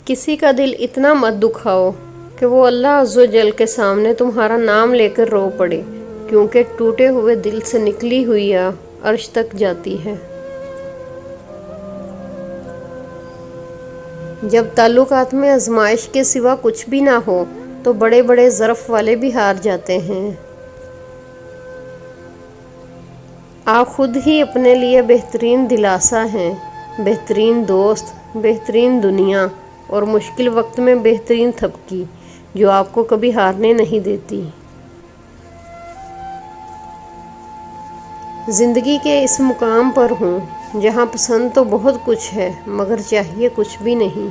किसी का दिल इतना मत दुखाओ कि वो अल्लाह अज़्ज़ो जल के सामने तुम्हारा नाम लेकर रो पड़े, क्योंकि टूटे हुए दिल से निकली हुई आह अर्श तक जाती है। जब ताल्लुकात में आजमाइश के सिवा कुछ भी ना हो तो बड़े बड़े ज़र्फ़ वाले भी हार जाते हैं। आप खुद ही अपने लिए बेहतरीन दिलासा हैं, बेहतरीन दोस्त, बेहतरीन दुनिया और मुश्किल वक्त में बेहतरीन थपकी जो आपको कभी हारने नहीं देती। ज़िंदगी के इस मुकाम पर हूँ जहाँ पसंद तो बहुत कुछ है मगर चाहिए कुछ भी नहीं।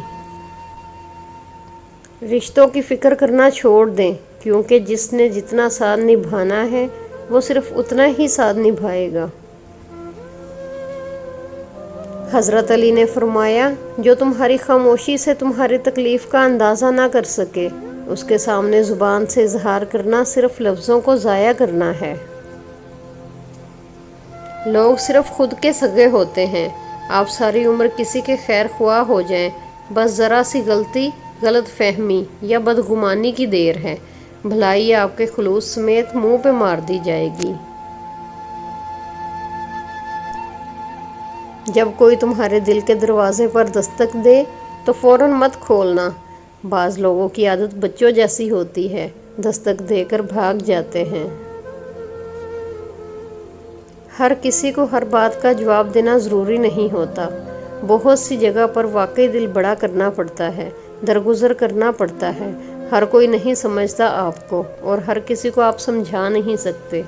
रिश्तों की फ़िक्र करना छोड़ दें, क्योंकि जिसने जितना साथ निभाना है वो सिर्फ उतना ही साथ निभाएगा। हज़रत अली ने फरमाया, जो तुम्हारी खामोशी से तुम्हारी तकलीफ़ का अंदाज़ा ना कर सके उसके सामने ज़ुबान से इजहार करना सिर्फ लफ्ज़ों को ज़ाया करना है। लोग सिर्फ खुद के सगे होते हैं। आप सारी उम्र किसी के खैर ख्वाह हो जाएं, बस ज़रा सी गलती, गलत फहमी या बदगुमानी की देर है, भलाई आपके खुलूस समेत मुंह पे मार दी जाएगी। जब कोई तुम्हारे दिल के दरवाजे पर दस्तक दे तो फ़ौरन मत खोलना। बाज़ लोगों की आदत बच्चों जैसी होती है, दस्तक देकर भाग जाते हैं। हर किसी को हर बात का जवाब देना ज़रूरी नहीं होता। बहुत सी जगह पर वाकई दिल बड़ा करना पड़ता है, दरगुजर करना पड़ता है। हर कोई नहीं समझता आपको और हर किसी को आप समझा नहीं सकते।